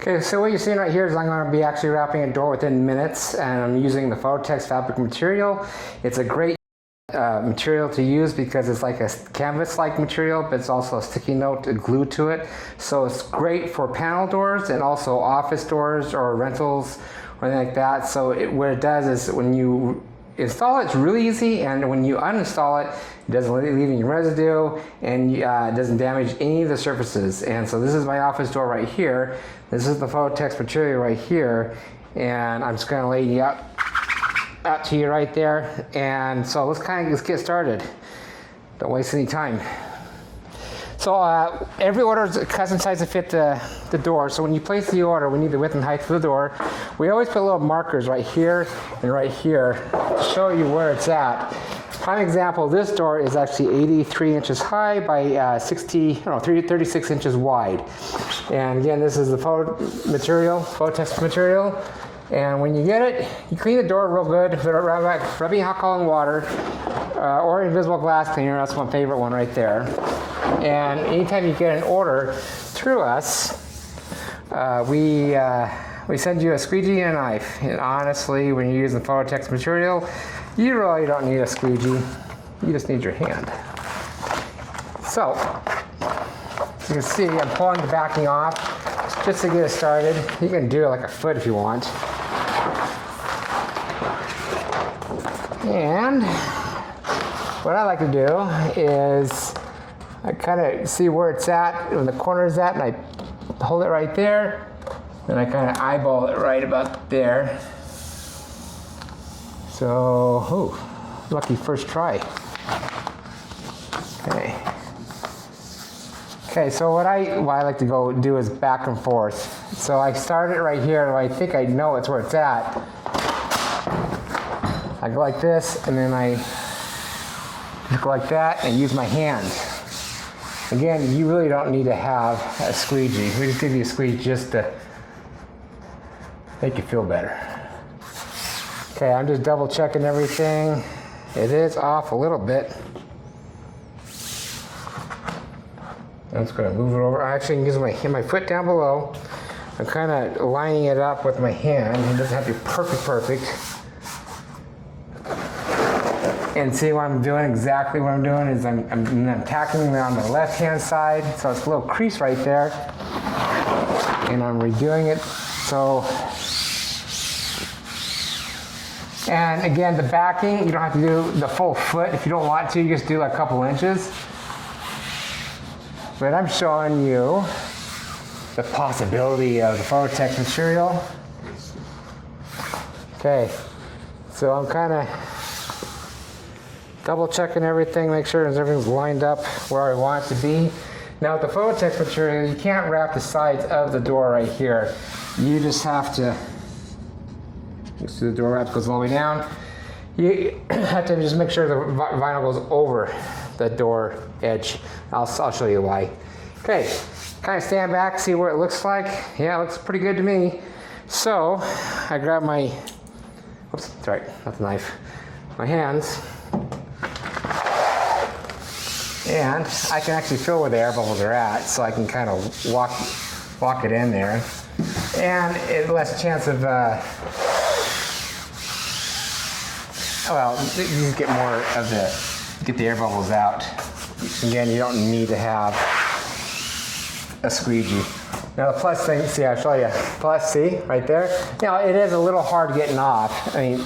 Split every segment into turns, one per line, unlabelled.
Okay, so what you're seeing right here is I'm going to be actually wrapping a door within minutes, and I'm using the Phototex fabric material. It's a great material to use because it's like a canvas-like material, but it's also a sticky note glued to it. So it's great for panel doors and also office doors or rentals or anything like that. So what it does is when you install it, it's really easy, and when you uninstall it, it doesn't leave any residue, and it doesn't damage any of the surfaces. And so this is my office door right here. This is the Phototex material right here, and I'm just going to lay it out to you right there. And so let's get started. Don't waste any time. So every order is a custom size to fit the door. So when you place the order, we need the width and height for the door. We always put little markers right here and right here to show you where it's at. Prime example, this door is actually 83 inches high by 36 inches wide. And again, this is the Phototex material. And when you get it, you clean the door real good, rubbing alcohol and water, or invisible glass cleaner. That's my favorite one right there. And anytime you get an order through us, we send you a squeegee and a knife. And honestly, when you're using Phototex material, you really don't need a squeegee. You just need your hand. So, as you can see, I'm pulling the backing off just to get it started. You can do it like a foot if you want. And what I like to do is I kind of see where it's at, when the corner is at, and I hold it right there, and I kind of eyeball it right about there. So, lucky first try. Okay, so what I like to go do is back and forth. So I start it right here, and I think I know it's where it's at. I go like this, and then I go like that, and use my hand. Again, you really don't need to have a squeegee. We just give you a squeegee just to make you feel better. Okay, I'm just double checking everything. It is off a little bit. I'm just going to move it over. I actually can use my foot down below. I'm kind of lining it up with my hand. It doesn't have to be perfect. And see what I'm doing, exactly what I'm doing is I'm tacking it on the left-hand side, so it's a little crease right there. And I'm redoing it, so. And again, the backing, you don't have to do the full foot. If you don't want to, you just do like a couple inches. But I'm showing you the possibility of the Phototex material. Okay, so I'm kind of double checking everything, make sure everything's lined up where I want it to be. Now with the Phototex material, you can't wrap the sides of the door right here. You just have to, you see the door wrap goes all the way down. You have to just make sure the vinyl goes over the door edge. I'll show you why. Okay, kind of stand back, see what it looks like. Yeah, it looks pretty good to me. So I grab my, oops, that's right, not the knife, my hands. And I can actually feel where the air bubbles are at, so I can kind of walk it in there. And it less chance of, well, you just get more of get the air bubbles out. Again, you don't need to have a squeegee. Now the plus thing, see, I'll show you. Plus, see, right there? Now, it is a little hard getting off. I mean,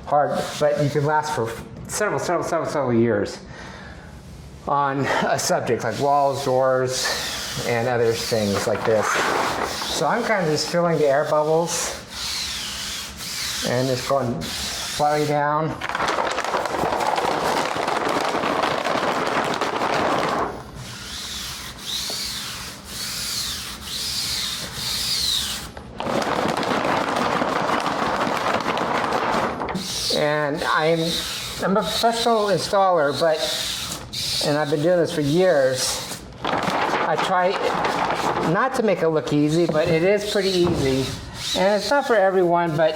hard, but you can last for several years on a subject like walls, doors, and other things like this. So I'm kind of just filling the air bubbles and just going slightly down. And I'm a professional installer, and I've been doing this for years. I try not to make it look easy, but it is pretty easy. And it's not for everyone, but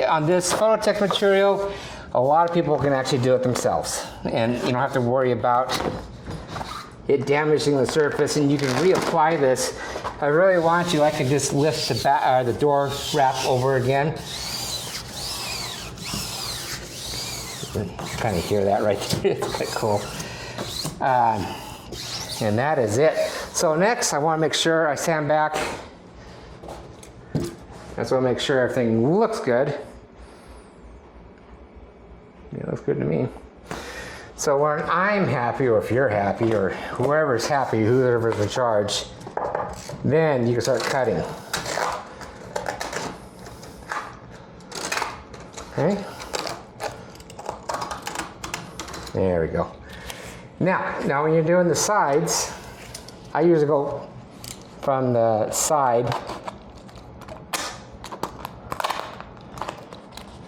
on this Phototex material, a lot of people can actually do it themselves. And you don't have to worry about it damaging the surface, and you can reapply this. If I really want to, I can just lift the door wrap over again. You can kind of hear that right there. It's quite cool. And that is it. So next, I want to make sure I stand back. I just want to make sure everything looks good. It looks good to me. So when I'm happy, or if you're happy, or whoever's happy, whoever's in charge, then you can start cutting. Okay. There we go. Now when you're doing the sides, I usually go from the side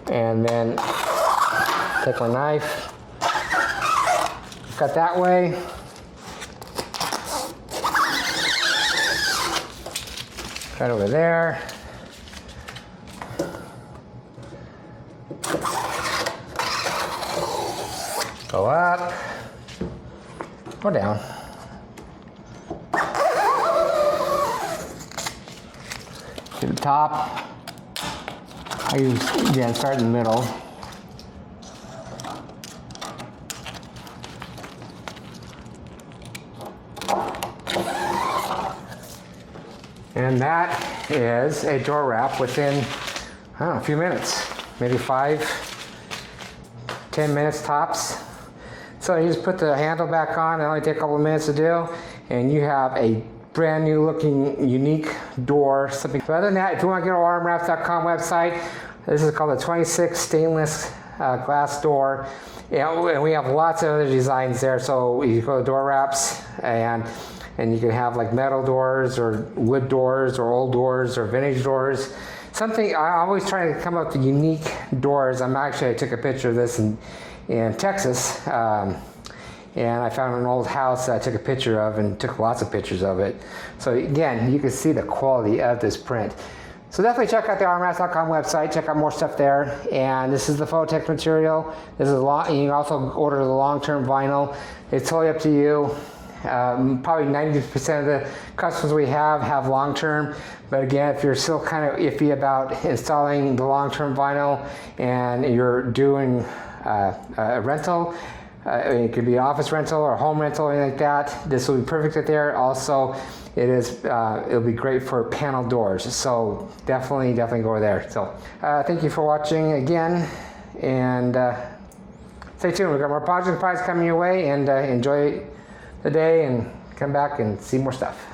and then take my knife, cut that way, cut over there, go up, go down. To the top, I use, start in the middle. And that is a door wrap within, I don't know, a few minutes, maybe 5-10 minutes tops. So you just put the handle back on, it only takes a couple of minutes to do, and you have a brand new looking, unique door. Something. But other than that, if you want to get our armwraps.com website, this is called the 26 stainless glass door. And we have lots of other designs there. So you go to door wraps, and you can have like metal doors or wood doors or old doors or vintage doors. Something, I always try to come up with unique doors. I took a picture of this in Texas, and I found an old house that I took a picture of and took lots of pictures of it. So again, you can see the quality of this print. So definitely check out the armwraps.com website, check out more stuff there. And this is the Phototex material. This is you can also order the long-term vinyl. It's totally up to you. Probably 90% of the customers we have long-term, but again, if you're still kind of iffy about installing the long-term vinyl and you're doing a rental, it could be an office rental or home rental or anything like that, this will be perfect there. Also, it'll be great for panel doors, so definitely go there. So thank you for watching again, and stay tuned. We've got more project pies coming your way, and enjoy the day and come back and see more stuff.